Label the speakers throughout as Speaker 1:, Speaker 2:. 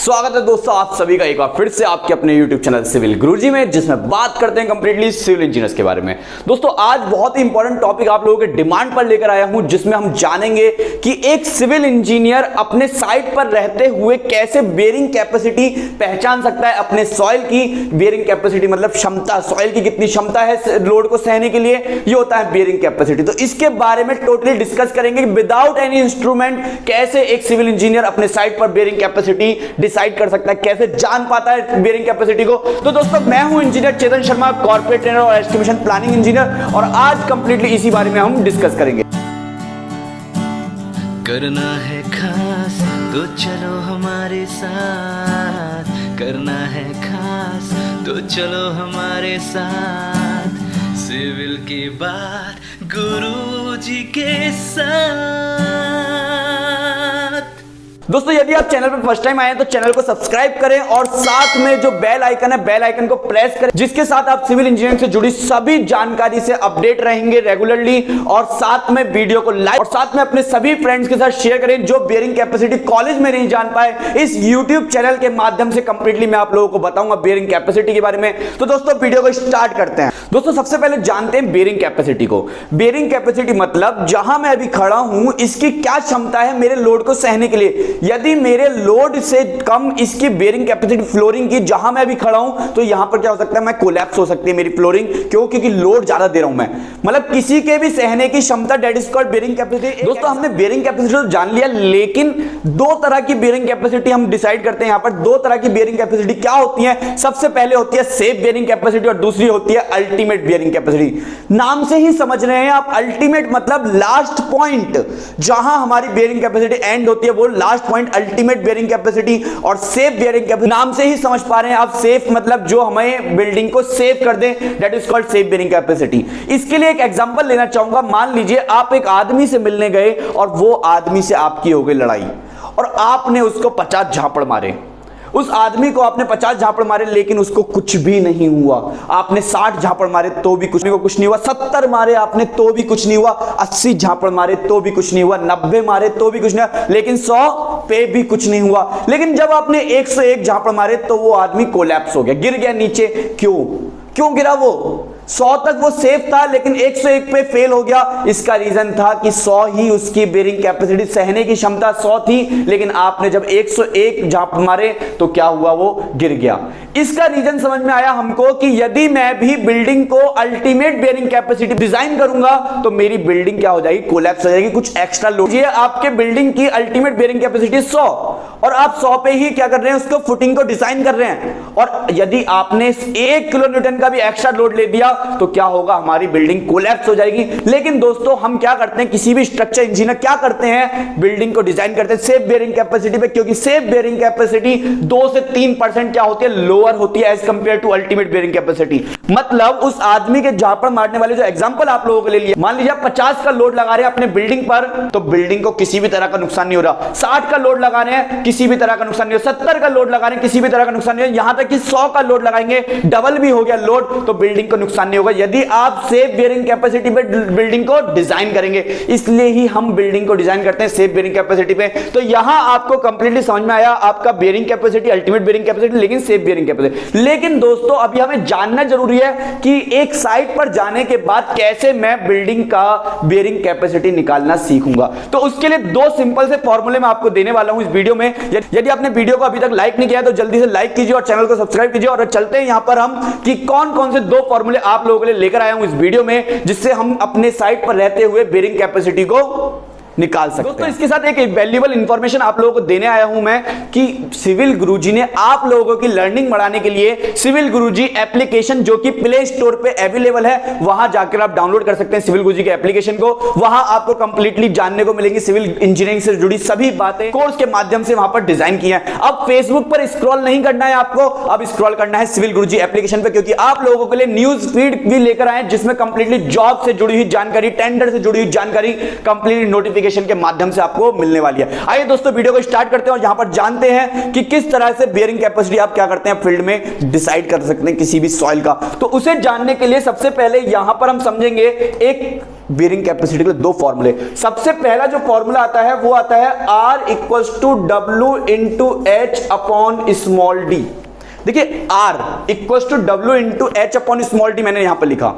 Speaker 1: स्वागत है दोस्तों आप सभी का एक बार फिर से आपके अपने YouTube चैनल सिविल गुरुजी में, जिसमें बात करते हैं कंप्लीटली सिविल इंजीनियर्स के बारे में। दोस्तों आज बहुत ही इंपॉर्टेंट टॉपिक आप लोगों के डिमांड पर लेकर आया हूं, जिसमें हम जानेंगे कि एक सिविल इंजीनियर अपने साइट पर रहते हुए कैसे बेयरिंग कैपेसिटी पहचान सकता है। अपने सॉइल की बेयरिंग कैपेसिटी मतलब क्षमता, सॉइल की कितनी क्षमता है लोड को सहने के लिए, ये होता है बेयरिंग कैपेसिटी। तो इसके बारे में टोटली डिस्कस करेंगे विदाउट एनी इंस्ट्रूमेंट कैसे एक सिविल इंजीनियर अपने साइट पर बेयरिंग कैपेसिटी डिसाइड कर सकता है, कैसे जान पाता है बेयरिंग कैपेसिटी को। तो दोस्तों मैं हूं engineer Chetan Sharma, corporate trainer और एस्टिमेशन प्लानिंग इंजीनियर, और आज कंप्लीटली इसी बारे में हम डिस्कस करेंगे।
Speaker 2: करना है खास तो चलो हमारे साथ, करना है खास तो चलो हमारे साथ, सिविल की बात गुरुजी के साथ।
Speaker 1: दोस्तों यदि आप चैनल पर फर्स्ट टाइम आए हैं तो चैनल को सब्सक्राइब करें और साथ में जो बेल आइकन है बेल आइकन को प्रेस करें, जिसके साथ आप सिविल इंजीनियरिंग से जुड़ी सभी जानकारी से अपडेट रहेंगे रेगुलरली। और साथ में वीडियो को लाइक और साथ में अपने सभी फ्रेंड्स के साथ शेयर करें जो बेयरिंग कैपेसिटी कॉलेज में नहीं जान पाए। इस यूट्यूब चैनल के माध्यम से कंप्लीटली मैं आप लोगों को बताऊंगा बेयरिंग कैपेसिटी के बारे में। तो दोस्तों वीडियो को स्टार्ट करते हैं। दोस्तों सबसे पहले जानते हैं बेयरिंग कैपेसिटी को। बेयरिंग कैपेसिटी मतलब जहां मैं अभी खड़ा हूं इसकी क्या क्षमता है मेरे लोड को सहने के लिए। यदि मेरे लोड से कम इसकी बेयरिंग कैपेसिटी फ्लोरिंग की, जहां मैं अभी खड़ा हूं, तो यहां पर क्या हो सकता है, मैं कोलैप्स हो सकती है मेरी फ्लोरिंग। क्यों? क्योंकि लोड ज्यादा दे रहा हूं मैं, मतलब किसी के भी सहने की क्षमता, that is called bearing capacity. दोस्तों हमने बेयरिंग कैपेसिटी तो जान लिया, लेकिन दो तरह की बेयरिंग कैपेसिटी हम डिसाइड करते हैं। यहां पर दो तरह की बेयरिंग कैपेसिटी क्या होती है। सबसे पहले होती है सेफ बेयरिंग कैपेसिटी और दूसरी होती है अल्टीमेट बेयरिंग कैपेसिटी। नाम से ही समझ रहे हैं आप, अल्टीमेट मतलब लास्ट पॉइंट, जहां हमारी बेयरिंग कैपेसिटी एंड होती है वो last point ultimate bearing capacity. और सेफ बेयरिंग कैपेसिटी नाम से ही समझ पा रहे हैं आप, सेफ मतलब जो हमें बिल्डिंग को सेफ कर दे, that is called safe bearing capacity. इसके लिए एक एग्जांपल लेना चाहूंगा। मान लीजिए आप एक आदमी से मिलने गए और वो आदमी से आपकी हो गई लड़ाई और आपने उसको 50 झापड़ मारे। उस आदमी को आपने 50 झापड़ मारे लेकिन उसको कुछ भी नहीं हुआ। आपने 60 झापड़ मारे तो भी कुछ नहीं हुआ, 70 मारे आपने तो भी कुछ नहीं हुआ, 80 झापड़ मारे तो भी कुछ नहीं हुआ, 90 मारे तो भी कुछ नहीं हुआ, लेकिन 100 पे भी कुछ नहीं हुआ। लेकिन जब आपने 101 झापड़ मारे तो वो आदमी कोलैप्स हो गया, गिर गया नीचे। क्यों गिरा? वो 100 तक वो सेफ था लेकिन 101 पे फेल हो गया। इसका रीजन था कि 100 ही उसकी बेयरिंग कैपेसिटी, सहने की क्षमता 100 थी, लेकिन आपने जब 101 झाप मारे तो क्या हुआ, वो गिर गया। इसका रीजन समझ में आया हमको कि यदि मैं भी बिल्डिंग को अल्टीमेट बेयरिंग कैपेसिटी डिजाइन करूंगा तो मेरी बिल्डिंग क्या हो जाएगी, कोलैप्स हो जाएगी। कुछ एक्स्ट्रा लोड, ये आपके बिल्डिंग की अल्टीमेट बेयरिंग कैपेसिटी 100 और आप 100 पे ही क्या कर रहे हैं, उसको फुटिंग को डिजाइन कर रहे हैं। और यदि आपने 1 किलो न्यूटन का भी एक्स्ट्रा लोड ले दिया तो क्या होगा, हमारी बिल्डिंग कोलैप्स हो जाएगी। लेकिन दोस्तों हम क्या करते हैं, किसी भी स्ट्रक्चर इंजीनियर क्या करते हैं, बिल्डिंग को डिजाइन करते हैं सेफ बेयरिंग कैपेसिटी पे, क्योंकि सेफ बेयरिंग कैपेसिटी 2 से 3% क्या होती है, लोअर होती है as compare to ultimate bearing capacity. मतलब उस आदमी के झापड़ मारने वाले जो एग्जांपल आप लोगों के लिए लिया, मान लीजिए आप 50 का लोड लगा रहे हैं अपने बिल्डिंग पर तो बिल्डिंग को किसी भी तरह का नुकसान नहीं हो रहा। 60 का लोड लगा रहे हैं, किसी भी तरह का नुकसान नहीं हो, 70 का लोड लगा रहे हैं, किसी भी तरह का नुकसान नहीं हो, यहां तक कि 100 का लोड लगाएंगे, डबल भी हो गया लोड, तो बिल्डिंग को नुकसान नहीं होगा यदि आप सेफ बेयरिंग कैपेसिटी पे बिल्डिंग को डिजाइन करेंगे। इसलिए ही हम बिल्डिंग को डिजाइन करते हैं सेफ बेयरिंग कैपेसिटी पे। तो यहां आपको कंप्लीटली समझ में आया आपका bearing capacity, ultimate bearing capacity, लेकिन सेफ बेयरिंग कैपेसिटी। लेकिन दोस्तों अभी हमें जानना जरूरी है कि एक साइट पर जाने के बाद कैसे मैं बिल्डिंग का बेयरिंग कैपेसिटी निकालना सीखूंगा। तो उसके लिए 2 सिंपल से फॉर्मूले मैं आपको देने वाला हूं इस वीडियो में। यदि आपने वीडियो को अभी तक लाइक नहीं किया तो जल्दी से लाइक कीजिए और चैनल को सब्सक्राइब कीजिए। और चलते हैं यहां पर हम कि कौन कौन से 2 फॉर्मूले आप लोगों के लिए लेकर आया हूं इस वीडियो में, जिससे हम अपने साइट पर रहते हुए बेयरिंग कैपेसिटी को निकाल सकते हैं। दोस्तों इसके साथ एक वैल्यूएबल इंफॉर्मेशन आप लोगों को देने आया हूं मैं कि सिविल गुरुजी ने आप लोगों की लर्निंग बढ़ाने के लिए सिविल गुरुजी एप्लीकेशन, जो कि प्ले स्टोर पे अवेलेबल है, वहां जाकर आप डाउनलोड कर सकते हैं सिविल गुरुजी के एप्लीकेशन को। वहां आपको कंप्लीटली जानने को मिलेंगी सिविल इंजीनियरिंग से जुड़ी सभी बातें कोर्स के माध्यम से वहां पर डिजाइन की है। अब फेसबुक पर स्क्रॉल नहीं करना है आपको, अब स्क्रॉल करना है सिविल गुरुजी एप्लीकेशन पे, क्योंकि आप लोगों के लिए न्यूज फीड भी लेकर आए जिसमें कंप्लीटली जॉब से जुड़ी हुई जानकारी, टेंडर से जुड़ी हुई जानकारी, कंप्लीटली नोटिफिकेशन एप्लीकेशन के माध्यम से आपको मिलने वाली है। आइए दोस्तों वीडियो को स्टार्ट करते हैं और यहां पर जानते हैं कि किस तरह से बेयरिंग कैपेसिटी आप क्या करते हैं फील्ड में डिसाइड कर सकते हैं किसी भी सॉइल का। तो उसे जानने के लिए सबसे पहले यहां पर हम समझेंगे एक बेयरिंग कैपेसिटी के दो फॉर्मूले। सबसे पहला जो फॉर्मूला आता है वो आता है R equals to W into H upon small d। देखिए R equals to W into H upon small d मैंने यहां पर लिखा।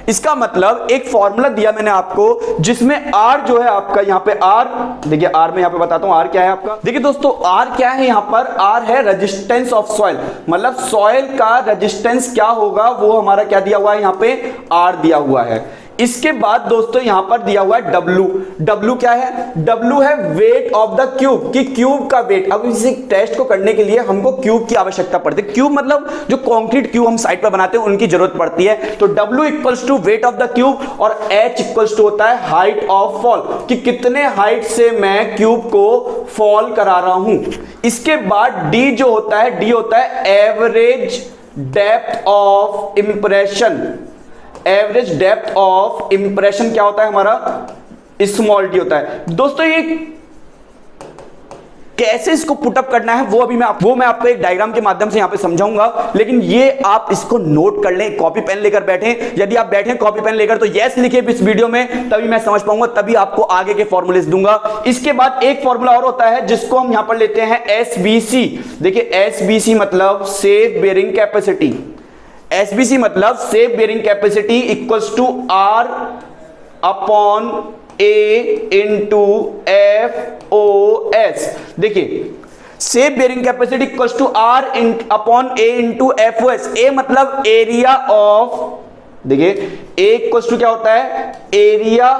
Speaker 1: इसका मतलब एक फॉर्मूला दिया मैंने आपको जिसमें R जो है आपका यहां पे R, देखिए R में यहां पे बताता हूं R क्या है आपका। देखिए दोस्तों R क्या है यहां पर, R है रेजिस्टेंस ऑफ सॉइल, मतलब सॉइल का रेजिस्टेंस क्या होगा वो हमारा क्या दिया हुआ है यहां पे R दिया हुआ है। इसके बाद दोस्तों यहां पर दिया हुआ है W। W क्या है, W है वेट ऑफ द क्यूब, कि क्यूब का वेट। अब इस टेस्ट को करने के लिए हमको क्यूब की आवश्यकता पड़ती है। क्यूब मतलब जो कंक्रीट क्यूब हम साइड पर बनाते हैं उनकी जरूरत पड़ती है। तो W equals to weight of the cube और H इक्वल्स टू होता है हाइट ऑफ फॉल, कि कितने हाइट से मैं क्यूब को फॉल करा रहा हूं। इसके बाद D जो होता है, D होता है average depth of impression. Average depth of impression क्या होता है हमारा, स्मॉल डी होता है। दोस्तों ये कैसे इसको पुटअप करना है वो अभी मैं आपको एक डायग्राम के माध्यम से यहां पे समझाऊंगा, लेकिन ये आप इसको नोट कर लें, कॉपी पेन लेकर बैठें। यदि आप बैठे कॉपी पेन लेकर तो यस लिखिए इस वीडियो में, तभी मैं समझ पाऊंगा, तभी आपको आगे के फॉर्मूले दूंगा। इसके बाद एक फॉर्मूला और होता है जिसको हम यहां पर लेते हैं SBC। देखिए SBC मतलब सेफ बेयरिंग कैपेसिटी। SBC मतलब safe bearing capacity equals to R upon A into FOS। देखिए safe bearing capacity equals to R upon A into FOS। A मतलब एरिया ऑफ, देखिए A इक्वल्स टू क्या होता है, area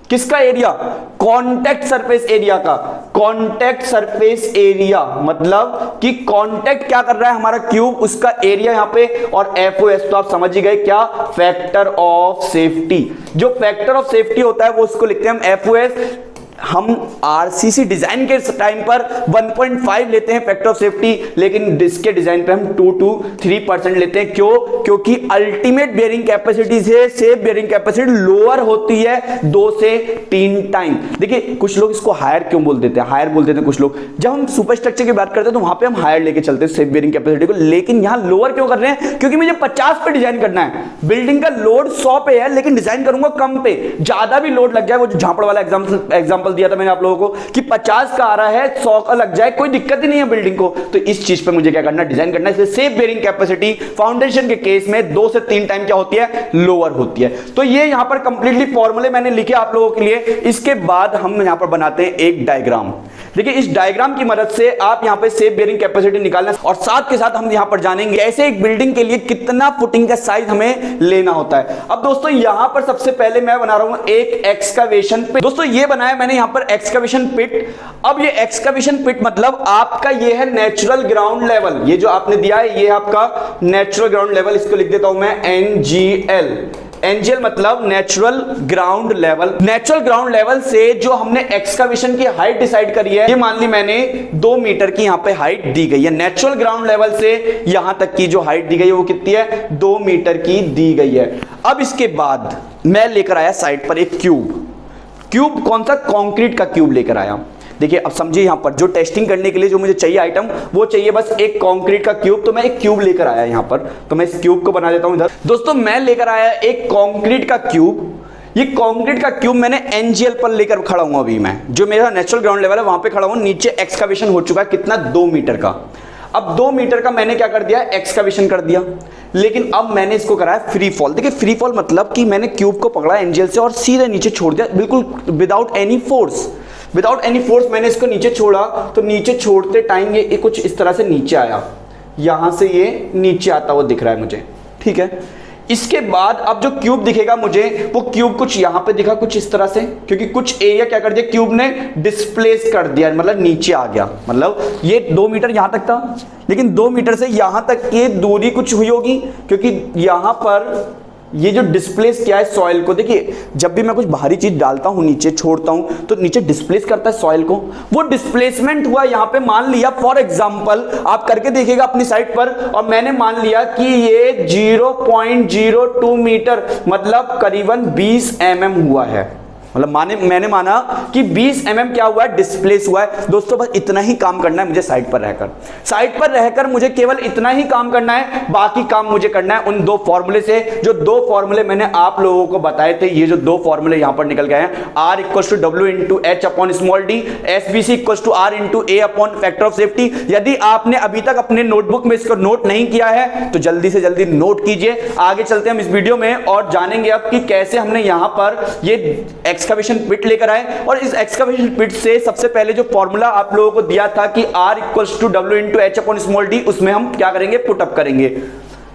Speaker 1: किसका area, contact surface area का। Contact surface area मतलब कि कॉन्टैक्ट क्या कर रहा है हमारा क्यूब, उसका एरिया यहां पे, और FOS तो आप समझ ही गए क्या, फैक्टर ऑफ सेफ्टी। जो फैक्टर ऑफ सेफ्टी होता है वो उसको लिखते हैं हम FOS। हम RCC डिजाइन के टाइम पर 1.5 लेते हैं फैक्टर ऑफ सेफ्टी, लेकिन इसके डिजाइन पे हम 2 to 3% लेते हैं। क्यों, क्योंकि अल्टीमेट बेयरिंग कैपेसिटी से सेफ बेयरिंग कैपेसिटी लोअर होती है 2 से 3 टाइम। देखिए कुछ लोग इसको हायर क्यों बोल देते हैं, हायर बोल देते हैं कुछ लोग। जब हम सुपर स्ट्रक्चर की बात करते हैं तो वहां पे हम हायर लेके चलते हैं सेफ बेयरिंग कैपेसिटी को, लेकिन यहां लोअर क्यों कर रहे हैं, क्योंकि मुझे 50 पे डिजाइन करना है। बिल्डिंग का लोड 100 पे है लेकिन डिजाइन करूंगा कम पे, ज्यादा भी लोड लग जाए, वो जो झांपड़ वाला एग्जांपल दिया था मैंने आप लोगों को कि 50 का आ रहा है 100 का लग जाए, कोई दिक्कत ही नहीं है बिल्डिंग को। तो इस चीज पे मुझे क्या करना, डिजाइन करना है। सेफ बेयरिंग कैपेसिटी फाउंडेशन के केस में 2 से 3 टाइम क्या होती है, लोअर होती है। तो ये यहां पर कंप्लीटली फॉर्मूले मैंने लिखे आप लोगों के लिए। इसके बाद हम यहां पर बनाते हैं एक डायग्राम। देखिए इस डायग्राम की मदद से आप यहां पे सेफ बेयरिंग कैपेसिटी निकालना, और साथ के साथ हम यहां पर जानेंगे ऐसे एक बिल्डिंग के लिए कितना फुटिंग का साइज हमें लेना होता है। अब दोस्तों यहां पर सबसे पहले मैं बना रहा हूं एक एक्सकवेशन पिट। दोस्तों ये बनाया मैंने यहां पर एक्सकवेशन पिट। अब ये एक्सकवेशन पिट मतलब आपका ये है नेचुरल ग्राउंड लेवल। ये जो आपने दिया है ये आपका नेचुरल ग्राउंड लेवल, इसको लिख देता हूं मैं NGL। NGL मतलब natural ground level. Natural ground level से जो हमने एक्सकवेशन की हाइट डिसाइड करी है, ये मान ली मैंने 2 मीटर की यहां पे हाइट दी गई है। नेचुरल ग्राउंड लेवल से यहां तक की जो हाइट दी गई है वो कितनी है, 2 मीटर की दी गई है। अब इसके बाद मैं लेकर आया साइड पर एक क्यूब। क्यूब कौन सा, कंक्रीट का क्यूब लेकर आया। देखिए अब समझिए यहां पर जो टेस्टिंग करने के लिए जो मुझे चाहिए आइटम, वो चाहिए बस एक कंक्रीट का क्यूब। तो मैं एक क्यूब लेकर आया यहां पर, तो मैं इस क्यूब को बना देता हूं इधर। दोस्तों मैं लेकर आया एक कंक्रीट का क्यूब। ये कंक्रीट का क्यूब मैंने NGL पर लेकर खड़ा हूं। अभी मैं जो मेरा नेचुरल ग्राउंड लेवल है वहां पे खड़ा हूं। नीचे एक्सकवेशन हो चुका है कितना, 2 मीटर का। अब 2 मीटर का मैंने क्या कर दिया, एक्सकवेशन कर दिया, लेकिन अब मैंने इसको कराया फ्री फॉल। देखिए फ्री फॉल मतलब कि मैंने क्यूब को पकड़ा NGL से और सीधे नीचे छोड़ दिया, बिल्कुल without any force. Without any force मैंने इसको नीचे छोड़ा, तो नीचे छोड़ते टाइम ये कुछ इस तरह से नीचे आया, यहां से ये नीचे आता हुआ दिख रहा है मुझे, ठीक है। इसके बाद अब जो क्यूब दिखेगा मुझे, वो क्यूब कुछ यहां पे दिखा कुछ इस तरह से, क्योंकि कुछ एरिया क्या कर दिया क्यूब ने, डिस्प्लेस कर दिया, मतलब नीचे आ गया। मतलब ये 2 मीटर यहां तक था, लेकिन 2 मीटर से यहां तक की दूरी कुछ हुई होगी, क्योंकि यहां पर ये जो डिस्प्लेस किया है सॉइल को। देखिए जब भी मैं कुछ बाहरी चीज डालता हूं नीचे छोड़ता हूं तो नीचे डिस्प्लेस करता है सॉइल को, वो डिस्प्लेसमेंट हुआ यहां पे। मान लिया फॉर एग्जांपल, आप करके देखिएगा अपनी साइट पर, और मैंने मान लिया कि ये 0.02 मीटर मतलब करीबन 20 mm हुआ है। मतलब मैंने माना कि 20 mm क्या हुआ है, डिस्प्लेस हुआ है। दोस्तों बस इतना ही काम करना है मुझे साइड पर रहकर मुझे केवल इतना ही काम करना है, बाकी काम मुझे करना है उन दो फॉर्मूले से, जो दो फॉर्मूले मैंने आप लोगों को बताए थे। ये जो दो फॉर्मूले यहां पर निकल गए हैं, R = W × H upon small d, SBC = R × A upon factor of safety. यदि आपने अभी तक अपने नोटबुक में इसको नोट नहीं किया है तो जल्दी से जल्दी नोट कीजिए। आगे चलते हैं हम इस वीडियो में और जानेंगे अब कि कैसे हमने यहां पर ये एक्सकवेशन पिट लेकर आए। और इस एक्सकवेशन पिट से सबसे पहले जो फॉर्मूला आप लोगों को दिया था कि R = W × H upon small d, उसमें हम क्या करेंगे, पुटअप करेंगे।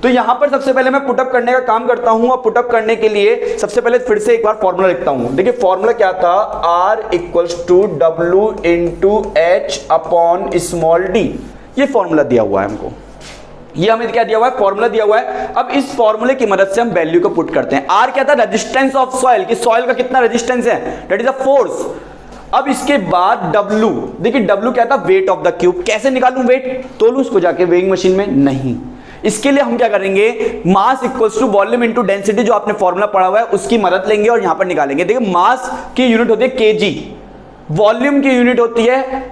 Speaker 1: तो यहां पर सबसे पहले मैं पुटअप करने का काम करता हूं, और पुटअप करने के लिए सबसे पहले फिर से एक बार फॉर्मूला लिखता हूं। देखिए फॉर्मूला क्या था, R = W × H upon small d। ये फॉर्मूला दिया हुआ है हमको, ये हमें क्या दिया हुआ है, फॉर्मूला दिया हुआ है। अब इस फॉर्मूले की मदद से हम वैल्यू को पुट करते हैं। R क्या था, रेजिस्टेंस ऑफ सॉइल, कि सॉइल का कितना रेजिस्टेंस है, दैट इज अ फोर्स। अब इसके बाद W, देखिए W क्या था, वेट ऑफ द क्यूब। कैसे निकालूं वेट, तोलूं उसको जाके वेइंग मशीन में, नहीं। इसके लिए हम क्या करेंगे, मास = वॉल्यूम × डेंसिटी, जो आपने फॉर्मूला पढ़ा हुआ है उसकी मदद लेंगे और यहां पर निकालेंगे। देखिए मास की यूनिट होती है kg, वॉल्यूम की यूनिट होती है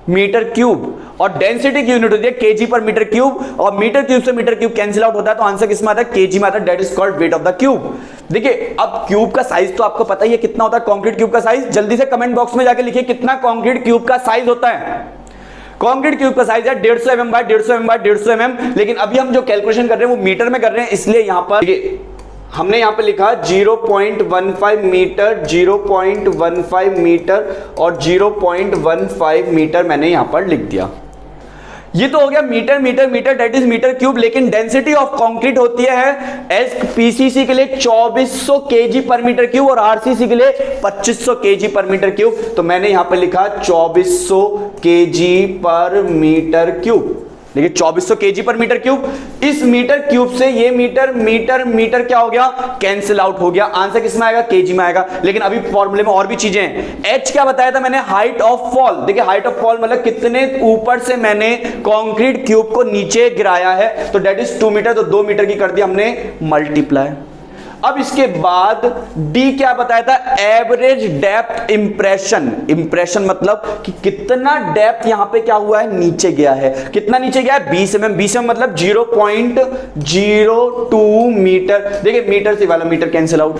Speaker 1: मीटर क्यूब, और डेंसिटी की यूनिट होती है kg/m³, और मीटर क्यूब से मीटर क्यूब कैंसिल आउट होता है, तो आंसर किसमें आता है, kg में आता है। That is called wait of the cube. देखिए अब क्यूब का साइज तो आपको पता ही है कितना होता है, कंक्रीट क्यूब का साइज। जल्दी से कमेंट बॉक्स में जाके लिखिए कितना कंक्रीट क्यूब का साइज होता है। कंक्रीट क्यूब का साइज है 150 mm/150 mm। लेकिन अभी हम जो कैलकुलेशन कर रहे हैं वो मीटर में कर रहे हैं, इसलिए यहां पर हमने यहां पे लिखा 0.15 मीटर, 0.15 मीटर और 0.15 मीटर मैंने यहां पर लिख दिया। ये तो हो गया metre metre metre, that is metre cube. लेकिन डेंसिटी ऑफ कंक्रीट होती है SPCC के लिए 2400 kg/m³ और RCC के लिए 2500 kg/m³। तो मैंने यहां पे लिखा 2400 kg/m³। देखिए 2400 kg/m³। इस मीटर क्यूब से ये मीटर मीटर मीटर क्या हो गया, कैंसिल आउट हो गया। आंसर किसमें आएगा, kg में आएगा। लेकिन अभी फॉर्मूले में और भी चीजें हैं। H क्या बताया था मैंने, हाइट ऑफ फॉल। देखिए हाइट ऑफ फॉल मतलब कितने ऊपर से मैंने कंक्रीट क्यूब को नीचे गिराया है, तो दैट इज 2 मीटर। तो 2 मीटर की कर दिया हमने मल्टीप्लाई। अब इसके बाद D क्या बताया था, एवरेज डेप्थ इंप्रेशन। इंप्रेशन मतलब कि कितना डेप्थ यहां पे क्या हुआ है, नीचे गया है। कितना नीचे गया है, 20 mm। 20 mm मतलब 0.02 मीटर। देखिए मीटर से वाला मीटर कैंसिल आउट।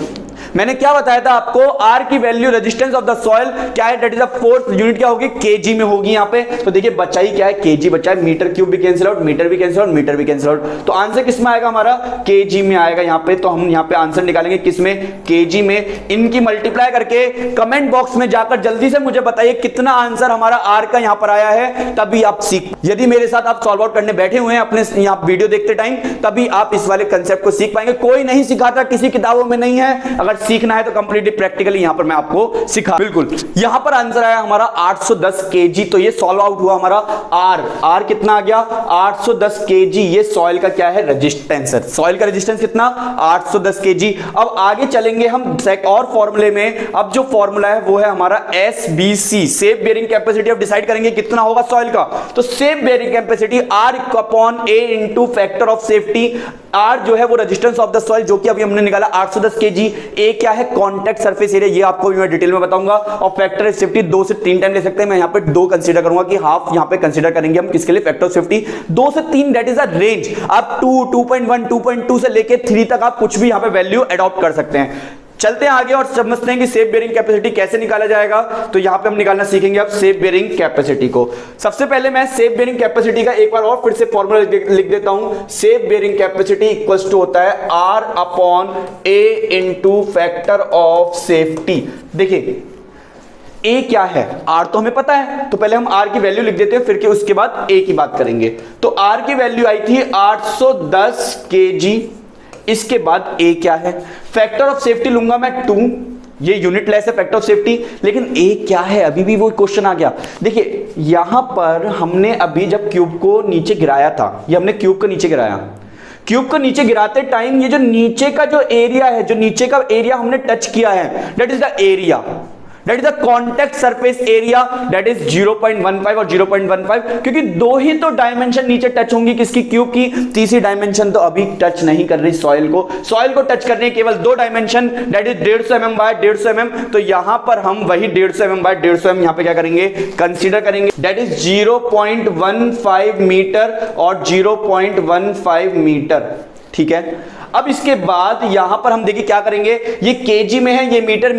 Speaker 1: मैंने क्या बताया था आपको, R की value resistance of the soil क्या है, that is the force. Unit क्या होगी, kg में होगी यहां पे। तो देखिए बचा ही क्या है, kg बचा है। मीटर क्यूब भी कैंसिल आउट, मीटर भी कैंसिल आउट, मीटर भी कैंसिल आउट। तो आंसर किसमें आएगा हमारा, kg में आएगा यहां पे। तो हम यहां पे आंसर निकालेंगे किसमें, kg में। इनकी मल्टीप्लाई करके कमेंट बॉक्स में जाकर जल्दी से मुझे बताइए कितना आंसर हमारा R का यहां पर आया है, तभी आप सीख। यदि मेरे साथ आप सॉल्व आउट करने बैठे हुए हैं अपने यहां वीडियो देखते टाइम, तभी आप इस वाले कंसेप्ट को सीख पाएंगे। कोई नहीं सिखाता, किसी किताबों में नहीं है। अगर सीखना है तो कंप्लीटली प्रैक्टिकली यहां पर मैं आपको सिखा। बिल्कुल यहां पर आंसर आया हमारा 810 kg। तो ये सॉल्व आउट हुआ हमारा R कितना आ गया, 810 kg। ये सॉइल का क्या है, रेजिस्टेंस है। सॉइल का रेजिस्टेंस कितना, 810 kg। अब आगे चलेंगे हम और फॉर्मूले में। अब जो फॉर्मूला है वो है हमारा SBC, सेफ बेयरिंग कैपेसिटी। अब डिसाइड करेंगे कितना होगा सॉइल का। तो safe bearing capacity R/A × factor of safety. R जो है वो रेजिस्टेंस ऑफ द सॉइल, जो कि अभी हमने निकाला 810 kg। A क्या है, कॉन्टैक्ट सरफेस एरिया, ये आपको भी मैं डिटेल में बताऊंगा। और फैक्टर ऑफ सेफ्टी 2 से 3 टाइम ले सकते हैं। मैं यहां पे 2 कंसीडर करूंगा कि हाफ यहां पे कंसीडर करेंगे हम किसके लिए, फैक्टर ऑफ सेफ्टी। 2 से 3 दैट इज अ रेंज। आप 2, 2.1, 2.2 से लेके 3 तक आप कुछ भी यहां पे वैल्यू अडॉप्ट कर सकते हैं। चलते हैं आगे और समझते हैं कि सेफ बेयरिंग कैपेसिटी कैसे निकाला जाएगा। तो यहां पे हम निकालना सीखेंगे अब सेफ बेयरिंग कैपेसिटी को। सबसे पहले मैं सेफ बेयरिंग कैपेसिटी का एक बार और फिर से फॉर्मूला लिख देता हूं। Safe bearing capacity equals to होता है R/A × फैक्टर ऑफ सेफ्टी। देखिए A क्या है, R तो हमें पता है, तो पहले हम R की वैल्यू लिख देते हैं, फिर के उसके बाद A की बात करेंगे। तो R की वैल्यू आई थी 810 kg। इसके बाद A क्या है, फैक्टर ऑफ सेफ्टी लूंगा मैं 2। ये यूनिट लेस है फैक्टर ऑफ सेफ्टी। लेकिन A क्या है, अभी भी वो क्वेश्चन आ गया। देखिए यहां पर हमने अभी जब क्यूब को नीचे गिराया था, ये हमने क्यूब को नीचे गिराया, क्यूब को नीचे गिराते टाइम ये जो नीचे का जो एरिया है, जो नीचे का एरिया हमने टच किया है, that is the area. That is the contact surface area, that is 0.15 और 0.15, क्योंकि दो ही तो डायमेंशन नीचे टच होंगी किसकी, क्यूब की। तीसरी डायमेंशन तो अभी टच नहीं कर रही सॉइल को टच करने केवल दो dimension, that is 150 mm by 150 mm। तो यहां पर हम वही 150 mm बाय 150 mm यहां पे क्या करेंगे, कंसीडर करेंगे, दैट इज 0.15 मीटर और 0.15 मीटर, ठीक है। अब इसके बाद यहां पर हम देखिए क्या करेंगे, ये केजी में है, ये मीटर,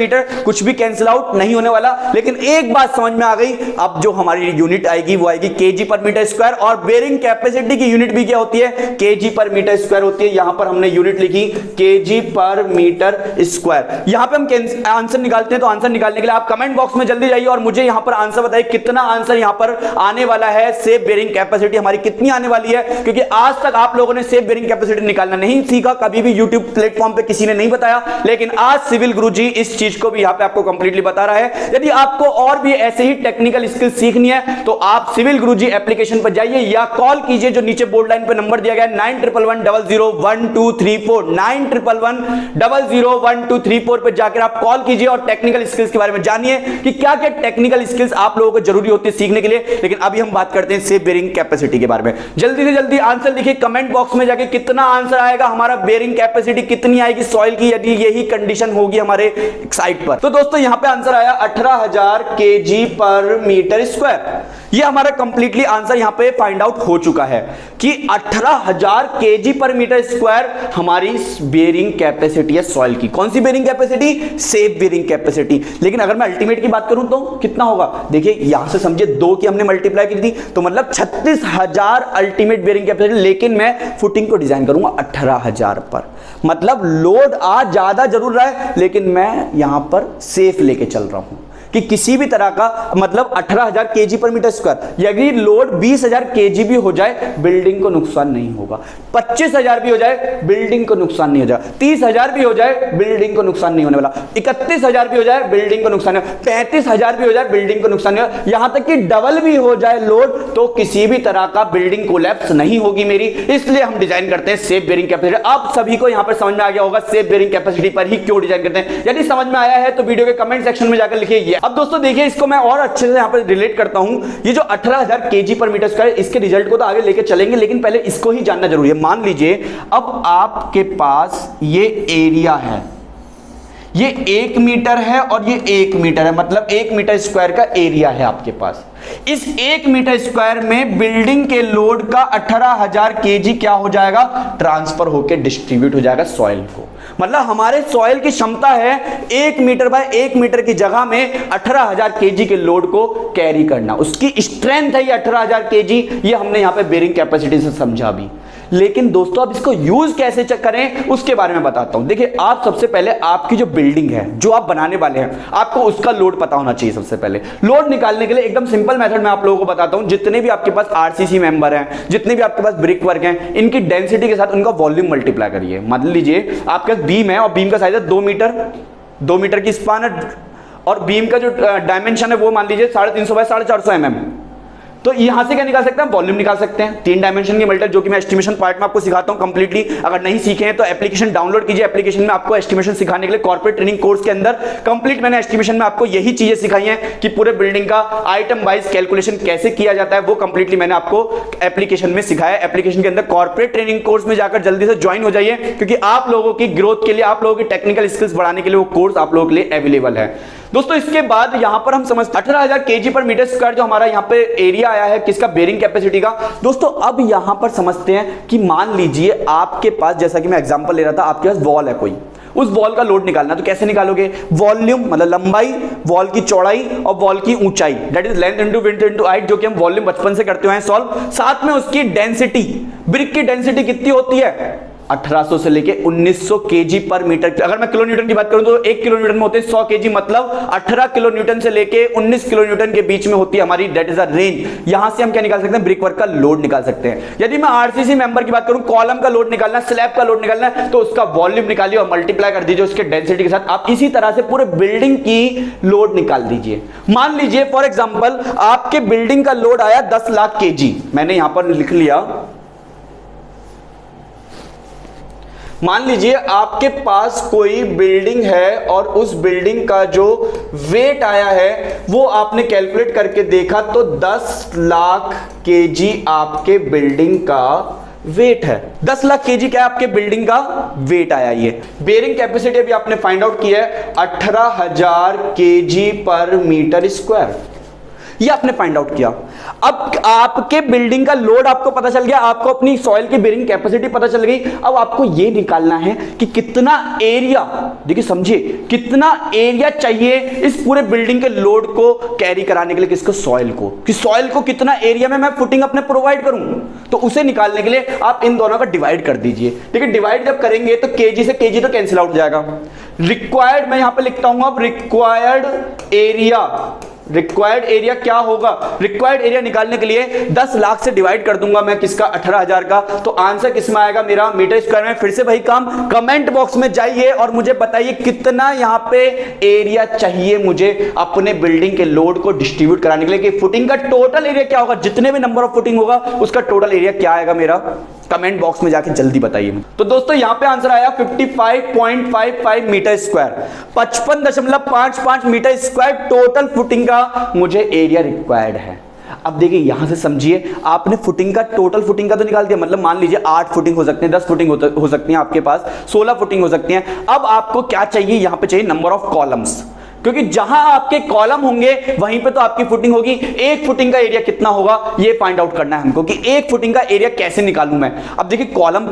Speaker 1: कुछ भी कैंसिल आउट नहीं होने वाला। लेकिन एक बात समझ में आ गई, अब जो हमारी यूनिट आएगी वो आएगी केजी पर मीटर स्क्वायर, और बेरिंग कैपेसिटी की यूनिट भी क्या होती है, केजी पर मीटर स्क्वायर होती है। यहां पर हमने यूनिट लिखी केजी पर मीटर स्क्वायर। यहां पे हम आंसर निकालते हैं, तो आंसर निकालने के लिए आप कमेंट बॉक्स में जल्दी जाइए और मुझे यहां पर आंसर बताइए कितना आंसर यहां पर आने वाला है। सेफ बेरिंग कैपेसिटी हमारी कितनी आने वाली है, क्योंकि आज तक आप लोगों ने सेफ बेरिंग कैपेसिटी निकालना नहीं सीखा, कभी भी YouTube प्लेटफॉर्म पे किसी ने नहीं बताया, लेकिन आज सिविल गुरुजी इस चीज को भी यहां पे आपको कंप्लीटली बता रहा है। यदि आपको और भी ऐसे ही टेक्निकल स्किल सीखनी है तो आप सिविल गुरुजी एप्लीकेशन पर जाइए या कॉल कीजिए, जो नीचे बोर्ड लाइन पे नंबर दिया गया है 9111001234, 9111001234 पे जाकर आप कॉल कीजिए और टेक्निकल स्किल्स के बारे में जानिए कि क्या क्या टेक्निकल स्किल्स आप लोगों को जरूरी होती है सीखने के लिए। लेकिन अभी हम बात करते हैं सेफ बेरिंग कैपेसिटी के बारे में। जल्दी से जल्दी आंसर लिखिए कमेंट बॉक्स में जाके, कितना आंसर आएगा, हमारा बेरिंग कैपेसिटी कितनी आएगी सॉइल की, यदि यही कंडीशन होगी हमारे साइट पर। तो दोस्तों यहां पे आंसर आया 18000 केजी पर मीटर स्क्वायर। ये हमारा कंप्लीटली आंसर यहां पे फाइंड आउट हो चुका है कि 18000 केजी पर मीटर स्क्वायर हमारी बेरिंग कैपेसिटी है सॉइल की। कौन सी bearing capacity, safe bearing capacity. लेकिन अगर मैं अल्टीमेट की बात करूं तो कितना होगा, देखिए यहां से समझिए 2 की हमने मल्टीप्लाई की थी, तो मतलब 36000 अल्टीमेट बेरिंग कैपेसिटी। लेकिन मैं फुटिंग को डिजाइन करूंगा 18000 पर, मतलब लोड आज ज्यादा जरूर रहा है, लेकिन मैं यहां पर सेफ लेके चल रहा हूं कि किसी भी तरह का, मतलब 18000 केजी पर मीटर स्क्वायर, यदि लोड 20000 केजी भी हो जाए बिल्डिंग को नुकसान नहीं होगा, 25000 भी हो जाए बिल्डिंग को नुकसान नहीं हो जाए, 30000 भी हो जाए बिल्डिंग को नुकसान नहीं होने वाला, 31000 भी हो जाए बिल्डिंग को नुकसान नहीं, 35000 भी हो जाए बिल्डिंग को नुकसान नहीं होगा, यहां तक कि डबल भी हो जाए लोड तो किसी भी तरह का बिल्डिंग कोलैप्स नहीं होगी मेरी। इसलिए हम डिजाइन करते हैं सेफ बेरिंग कैपेसिटी। आप सभी को यहां पर समझ में आ गया होगा सेफ बेरिंग कैपेसिटी पर ही क्यों डिजाइन करते हैं। यदि समझ में आया है तो वीडियो के कमेंट सेक्शन में जाकर लिखिए। अब दोस्तों देखिए, इसको मैं और अच्छे से यहां पर रिलेट करता हूं। ये जो 18000 केजी पर मीटर स्क्वायर, इसके रिजल्ट को तो आगे लेके चलेंगे, लेकिन पहले इसको ही जानना जरूरी है। मान लीजिए अब आपके पास ये एरिया है, ये 1 मीटर है और ये 1 मीटर है, मतलब 1 मीटर स्क्वायर का एरिया है आपके पास। इस 1 मीटर स्क्वायर में बिल्डिंग के लोड का 18000 केजी क्या हो जाएगा, ट्रांसफर होकर डिस्ट्रीब्यूट हो जाएगा सॉइल को। मतलब हमारे सॉइल की क्षमता है 1 मीटर बाय 1 मीटर की जगह में 18000 केजी के लोड को कैरी करना, उसकी स्ट्रेंथ है ये 18000 केजी। ये हमने यहां पे बेरिंग कैपेसिटी से समझा भी। लेकिन दोस्तों अब इसको यूज कैसे करें उसके बारे में बताता हूं। देखिए, आप सबसे पहले आपकी जो बिल्डिंग है जो आप बनाने वाले हैं, आपको उसका लोड पता होना चाहिए। सबसे पहले लोड निकालने के लिए एकदम सिंपल मेथड मैं आप लोगों को बताता हूं। जितने भी आपके पास आरसीसी मेंबर हैं, जितने भी आपके पास ब्रिक वर्क हैं, इनकी डेंसिटी के साथ उनका वॉल्यूम मल्टीप्लाई करिए। मान लीजिए आपके पास बीम है और बीम का साइज है 2 मीटर, 2 मीटर की स्पान है, और बीम का जो डायमेंशन है वो मान लीजिए 350 बाय 450 mm। तो यहां से क्या निकाल सकते हैं, वॉल्यूम निकाल सकते हैं 3 डायमेंशन की मल्टीप्लाई, जो कि मैं एस्टिमेशन पार्ट में आपको सिखाता हूं कंप्लीटली। अगर नहीं सीखे हैं तो एप्लीकेशन डाउनलोड कीजिए। एप्लीकेशन में आपको एस्टिमेशन सिखाने के लिए कॉर्पोरेट ट्रेनिंग कोर्स के अंदर कंप्लीट मैंने एस्टिमेशन में आपको यही चीजें सिखाई हैं कि पूरे बिल्डिंग का आइटम वाइज कैलकुलेशन कैसे किया जाता है, वो कंप्लीटली मैंने आपको एप्लीकेशन में सिखाया। एप्लीकेशन के अंदर कॉर्पोरेट ट्रेनिंग कोर्स में जाकर जल्दी से ज्वाइन हो जाइए, क्योंकि आप लोगों की ग्रोथ के लिए, आप लोगों की टेक्निकल स्किल्स बढ़ाने के लिए वो कोर्स आप लोगों के लिए अवेलेबल है। दोस्तों इसके बाद यहां पर हम समझते 18000 केजी पर मीटर स्क्वायर जो हमारा यहां पे एरिया आया है किसका, बेरिंग कैपेसिटी का। दोस्तों अब यहां पर समझते हैं कि मान लीजिए आपके पास, जैसा कि मैं एग्जांपल ले रहा था, आपके पास वॉल है कोई, उस वॉल का लोड निकालना, तो कैसे निकालोगे, वॉल्यूम मतलब लंबाई, वॉल की चौड़ाई और वॉल की ऊंचाई, that is length into width into height, जो कि हम वॉल्यूम बचपन से करते हैं सॉल्व। साथ में उसकी डेंसिटी, ब्रिक की डेंसिटी कितनी होती है, 1800 से लेके 1900 केजी पर मीटर। अगर मैं किलो न्यूटन की बात करूं तो 1 किलो न्यूटन में होते हैं 100 केजी, मतलब 18 किलो न्यूटन से लेके 19 किलो न्यूटन के बीच में होती है हमारी, दैट इज अ रेंज। यहां से हम क्या निकाल सकते हैं, ब्रिक वर्क का लोड निकाल सकते हैं। यदि मैं आरसीसी मेंबर की बात करूं, कॉलम का लोड निकालना, स्लैब का लोड निकालना है, तो उसका वॉल्यूम निकालिए और मल्टीप्लाई कर दीजिए उसके डेंसिटी के साथ। आप इसी तरह से पूरे बिल्डिंग की लोड निकाल दीजिए। मान लीजिए फॉर एग्जाम्पल आपके बिल्डिंग का लोड आया 10 लाख केजी, मैंने यहां पर लिख लिया मान लीजिए आपके पास कोई बिल्डिंग है और उस बिल्डिंग का जो वेट आया है वो आपने कैलकुलेट करके देखा तो 10 लाख केजी आपके बिल्डिंग का वेट है। 10 लाख केजी क्या है आपके बिल्डिंग का वेट आया। ये बेयरिंग कैपेसिटी अभी आपने फाइंड आउट किया है 18,000 केजी पर मीटर स्क्वायर, ये आपने फाइंड आउट किया। अब आपके बिल्डिंग का लोड आपको पता चल गया, आपको अपनी सॉइल की बेयरिंग कैपेसिटी पता चल गई। अब आपको यह निकालना है कि कितना एरिया, देखिए समझिए, कितना एरिया चाहिए इस पूरे बिल्डिंग के लोड को कैरी कराने के लिए, किसको, सॉइल को, कि सॉइल को कितना एरिया में मैं फुटिंग अपने प्रोवाइड करूं। तो उसे निकालने के लिए आप इन दोनों का डिवाइड कर दीजिए। ठीक है, डिवाइड जब करेंगे तो केजी से केजी तो कैंसिल आउट हो जाएगा। रिक्वायर्ड मैं यहां पे लिखता हूं अब रिक्वायर्ड एरिया। रिक्वायर्ड एरिया क्या होगा, रिक्वायर्ड एरिया निकालने के लिए 10 लाख से डिवाइड कर दूंगा मैं किसका, 18,000 का। तो आंसर किसमें आएगा मेरा, मीटर स्क्वायर में। फिर से वही काम, कमेंट बॉक्स में जाइए और मुझे बताइए कितना यहां पे एरिया चाहिए मुझे अपने बिल्डिंग के लोड को डिस्ट्रीब्यूट कराने के लिए, कि फुटिंग का टोटल एरिया क्या होगा, जितने भी नंबर ऑफ फुटिंग होगा उसका टोटल एरिया क्या आएगा मेरा, कमेंट बॉक्स में जाके जल्दी बताइए। तो दोस्तों यहां पे आंसर आया 55.55 metre square, 55.55 metre square total footing का मुझे एरिया रिक्वायर्ड है। अब देखिए यहां से समझिए, आपने फुटिंग का टोटल फुटिंग का तो निकाल दिया, मतलब मान लीजिए 8 फुटिंग हो सकते हैं, 10 फुटिंग हो सकती हैं आपके पास, 16 फुटिंग हो सकती हैं। अब आपको क्या चाहिए, यहां पे चाहिए नंबर ऑफ कॉलम्स, क्योंकि जहां आपके कॉलम होंगे वहीं पे तो आपकी फुटिंग होगी। एक फुटिंग का एरिया कितना होगा ये फाइंड आउट करना है हमको, कि एक फुटिंग का एरिया कैसे निकालूं मैं। अब देखिए कॉलम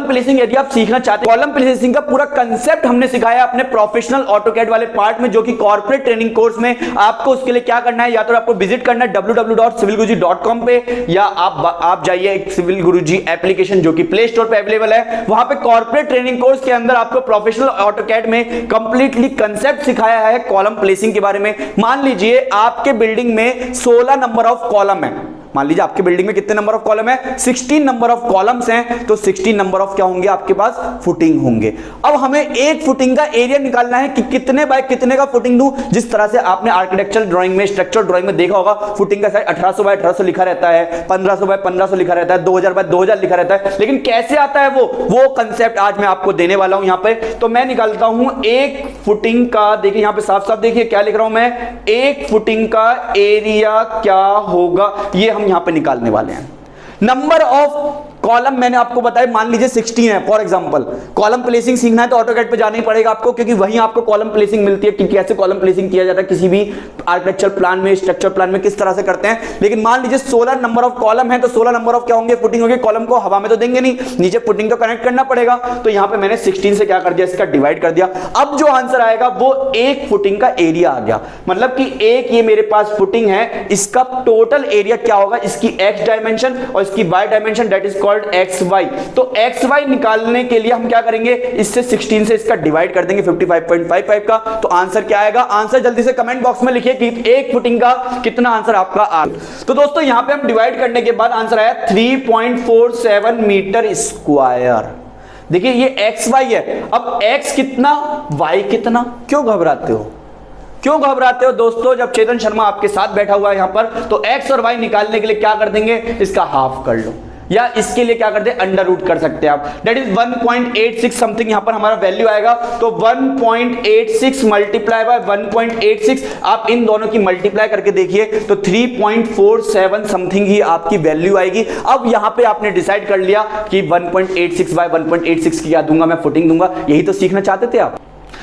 Speaker 1: प्लेसिंग यदि आप सीखना चाहते हैं, कॉलम प्लेसिंग का पूरा कंसेप्ट हमने सिखाया अपने प्रोफेशनल ऑटोकैड वाले पार्ट में, जो कि कॉर्पोरेट ट्रेनिंग कोर्स में। आपको उसके लिए क्या करना है, या तो आपको विजिट करना है www.civilguruji.com पे, या आप जाइए एक सिविल गुरुजी एप्लीकेशन जो कि प्ले स्टोर पे अवेलेबल है, वहां पे कॉर्पोरेट ट्रेनिंग कोर्स के अंदर आपको प्रोफेशनल ऑटोकैड में कंप्लीटली कंसेप्ट सिखाया है कॉलम प्लेसिंग के बारे में। मान लीजिए आपके बिल्डिंग में 16 नंबर ऑफ कॉलम है, मान लीजिए आपके बिल्डिंग में कितने नंबर ऑफ कॉलम है, 16 नंबर ऑफ कॉलम्स हैं, तो 16 नंबर ऑफ क्या होंगे आपके पास, फुटिंग होंगे। अब हमें एक फुटिंग का एरिया निकालना है कि कितने बाय कितने का फुटिंग दूं। जिस तरह से आपने आर्किटेक्चरल ड्राइंग में, स्ट्रक्चरल ड्राइंग में देखा होगा, फुटिंग का साइज 1800 बाय 1800 लिखा रहता है, 1500 बाय 1500 लिखा रहता है, 2000 बाय 2000 लिखा रहता है, लेकिन कैसे आता है वो कंसेप्ट आज मैं आपको देने वाला हूं यहां पे। तो मैं निकालता हूं एक फुटिंग का, देखिए यहां पे साफ साफ देखिए क्या लिख रहा हूं मैं, एक फुटिंग का एरिया क्या होगा, ये हम यहां पे निकालने वाले हैं। नंबर ऑफ कॉलम मैंने आपको बताया, मान लीजिए 16 है फॉर एग्जांपल। कॉलम प्लेसिंग सीखना है तो ऑटोकैड पे जाना ही पड़ेगा आपको, क्योंकि वहीं आपको कॉलम प्लेसिंग मिलती है कि कैसे कॉलम प्लेसिंग किया जाता है किसी भी आर्किटेक्चर प्लान में, स्ट्रक्चर प्लान में किस तरह से करते हैं। लेकिन मान लीजिए 16 नंबर ऑफ कॉलम है, तो 16 नंबर ऑफ क्या होंगे, फुटिंग होंगे। कॉलम को हवा में तो देंगे नहीं, नीचे फुटिंग तो कनेक्ट करना पड़ेगा। तो यहां पे मैंने 16 से क्या कर दिया, इसका डिवाइड कर दिया। अब जो आंसर आएगा वो एक फुटिंग का एरिया आ गया, मतलब कि एक ये मेरे पास फुटिंग है, इसका टोटल एरिया क्या होगा, इसकी एक्स डायमेंशन और इसकी Y dimension, that is called X Y. तो एक्स वाई निकालने के लिए हम क्या करेंगे, इससे 16 से इसका डिवाइड कर देंगे 55.55 का। तो आंसर क्या आएगा, आंसर जल्दी से कमेंट बॉक्स में लिखिए कि एक फुटिंग का कितना आंसर आपका आ। तो दोस्तों यहां पे हम डिवाइड करने के बाद आंसर आया 3.47 मीटर स्क्वायर। देखिए ये एक्स वाई है, अब एक्स कितना वाई कितना, क्यों घबराते हो, क्यों घबराते हो दोस्तों। जब चेतन शर्मा आपके साथ बैठा हुआ है यहां पर, तो एक्स और वाई निकालने के लिए क्या कर देंगे, इसका हाफ कर लो, या इसके लिए क्या करते हैं, अंडर रूट कर सकते हैं आप। दैट इज 1.86 समथिंग यहां पर हमारा वैल्यू आएगा। तो 1.86 मल्टीप्लाई बाय 1.86, आप इन दोनों की मल्टीप्लाई करके देखिए तो 3.47 समथिंग ही आपकी वैल्यू आएगी। अब यहां पे आपने डिसाइड कर लिया कि 1.86 बाय 1.86 की क्या दूंगा, मैं फुटिंग दूंगा। यही तो सीखना चाहते थे आप।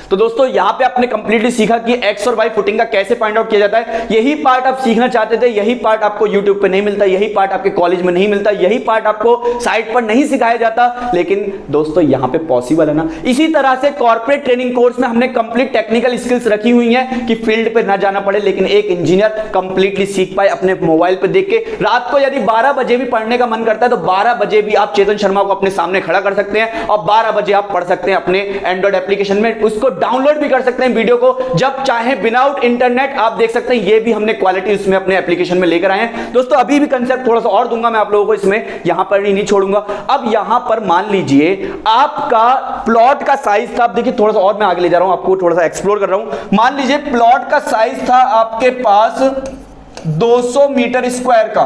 Speaker 1: तो दोस्तों यहां पे आपने कंप्लीटली सीखा कि एक्स और वाई फुटिंग का कैसे फाइंड आउट किया जाता है। यही पार्ट आप सीखना चाहते थे, यही पार्ट आपको यूट्यूब पे नहीं मिलता, यही पार्ट आपके कॉलेज में नहीं मिलता, यही पार्ट आपको साइट पर नहीं सिखाया जाता। लेकिन दोस्तों यहां पे पॉसिबल है ना। इसी तरह से कॉर्पोरेट ट्रेनिंग कोर्स में हमने कंप्लीट टेक्निकल स्किल्स रखी हुई हैं कि फील्ड पे ना जाना पड़े, लेकिन एक इंजीनियर कंप्लीटली सीख पाए अपने मोबाइल पे देख के। रात को यदि 12 बजे भी पढ़ने का मन करता है तो 12 बजे भी आप चेतन शर्मा को अपने सामने खड़ा कर सकते हैं और 12 बजे आप पढ़ सकते हैं अपने एंड्रॉइड एप्लीकेशन में। उसको डाउनलोड भी कर सकते हैं वीडियो को, जब चाहे विदाउट इंटरनेट आप देख सकते हैं। ये भी हमने क्वालिटी उसमें अपने एप्लीकेशन में लेकर आए हैं। दोस्तों अभी भी कंसेप्ट थोड़ा सा और दूंगा मैं आप लोगों को, इसमें यहां पर नहीं छोड़ूंगा। अब यहां पर मान लीजिए आपका प्लॉट का साइज था, आप देखिए थोड़ा सा और मैं आगे ले जा रहा हूं, आपको थोड़ा सा एक्सप्लोर कर रहा हूं। मान लीजिए प्लॉट का साइज था आपके पास 200 मीटर स्क्वायर का,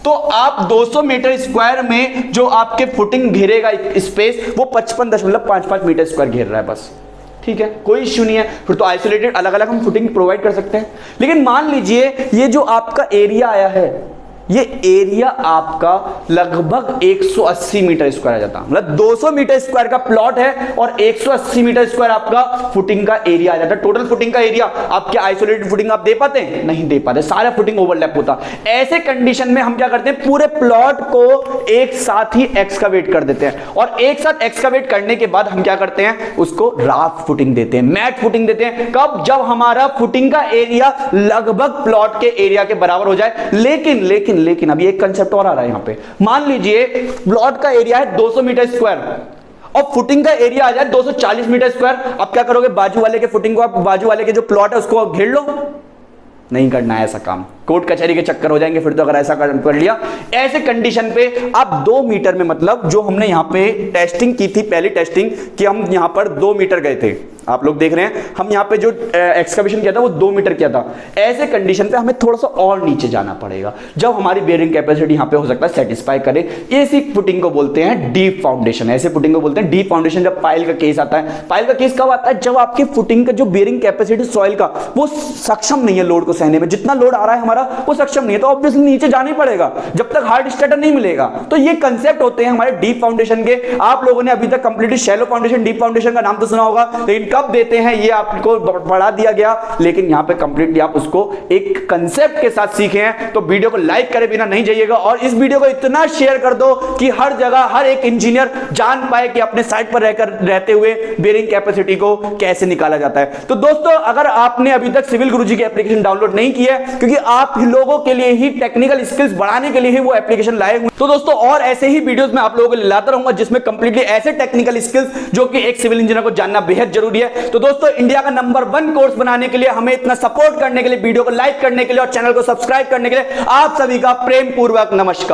Speaker 1: तो आप 200 मीटर स्क्वायर में जो आपके फुटिंग घेरेगा स्पेस वो 55.55 मीटर स्क्वायर घेर रहा है बस। ठीक है, कोई इश्यू नहीं है, फिर तो आइसोलेटेड अलग अलग हम फुटिंग प्रोवाइड कर सकते हैं। लेकिन मान लीजिए ये जो आपका एरिया आया है, ये एरिया आपका लगभग 180 मीटर स्क्वायर आ जाता, मतलब 200 मीटर स्क्वायर का प्लॉट है और 180 मीटर स्क्वायर आपका फुटिंग का एरिया आ जाता है। टोटल फुटिंग का एरिया आपके आइसोलेटेड फुटिंग आप दे पाते हैं? नहीं दे पाते, सारा फुटिंग ओवरलैप होता। ऐसे कंडीशन में हम क्या करते हैं, पूरे प्लॉट को एक साथ ही एक्सकावेट कर देते हैं और एक साथ एक्सकावेट करने के बाद हम क्या करते हैं, उसको राफ्ट फुटिंग देते हैं, मैट फुटिंग देते हैं। कब? जब हमारा फुटिंग का एरिया लगभग प्लॉट के एरिया के बराबर हो जाए। लेकिन अभी एक कंसेप्ट और आ रहा है यहां पे। मान लीजिए प्लॉट का एरिया है 200 मीटर स्क्वायर और फुटिंग का एरिया आ जाए 240 मीटर स्क्वायर। अब क्या करोगे, बाजू वाले के फुटिंग को, आप बाजू वाले के जो प्लॉट है उसको घेर लो। नहीं करना है ऐसा काम, कोर्ट कचहरी के चक्कर हो जाएंगे फिर तो, अगर ऐसा कर लिया। ऐसे कंडीशन पे आप 2 मीटर में, मतलब जो हमने यहां पे टेस्टिंग की थी, पहली टेस्टिंग कि हम यहां पर 2 मीटर गए थे, आप लोग देख रहे हैं, हम यहां पे जो एक्सकवेशन किया था वो 2 मीटर किया था। ऐसे कंडीशन पे हमें थोड़ा सा और नीचे जाना पड़ेगा जब हमारी बेयरिंग कैपेसिटी यहां पे हो सकता है सेटिस्फाई करे। ऐसी फुटिंग को बोलते हैं डीप फाउंडेशन, ऐसे फुटिंग को बोलते हैं डीप फाउंडेशन। जब पाइल का केस आता है, पाइल का केस कब आता है, जब आपकी फुटिंग का जो बेयरिंग कैपेसिटी सॉइल का वो सक्षम नहीं है लोड को सहने में, जितना लोड आ रहा है हमारा वो सक्षम नहीं है, तो ऑब्वियसली नीचे जाना ही पड़ेगा जब तक हार्ड स्ट्रक्चर नहीं मिलेगा। तो ये कंसेप्ट होते हैं हमारे डीप फाउंडेशन के। आप लोगों ने अभी तक completely shallow foundation, deep foundation का नाम तो सुना होगा, लेकिन कब देते हैं ये आपको बढ़ा दिया गया, लेकिन यहां पे कंप्लीटली आप उसको एक कंसेप्ट के साथ सीखे हैं। तो वीडियो को लाइक करे बिना नहीं जाइएगा और इस वीडियो को इतना शेयर कर दो कि हर जगह हर एक इंजीनियर जान पाए कि अपने साइट पर रहते हुए बेयरिंग कैपेसिटी को कैसे निकाला जाता है। तो दोस्तों, अगर आपने अभी तक सिविल गुरुजी की एप्लीकेशन डाउनलोड नहीं की है, क्योंकि आप लोगों के लिए ही टेक्निकल स्किल्स बढ़ाने के लिए ही वो एप्लीकेशन लाए हुए, तो दोस्तों और ऐसे ही वीडियोस मैं आप लोगों के लिए लाता रहूंगा जिसमें कंप्लीटली ऐसे टेक्निकल स्किल्स जो कि एक सिविल इंजीनियर को जानना बेहद जरूरी है। तो दोस्तों, इंडिया का नंबर 1 कोर्स बनाने के लिए, हमें इतना सपोर्ट करने के लिए, वीडियो को लाइक करने के लिए और चैनल को सब्सक्राइब करने के लिए आप सभी का प्रेम पूर्वक नमस्कार।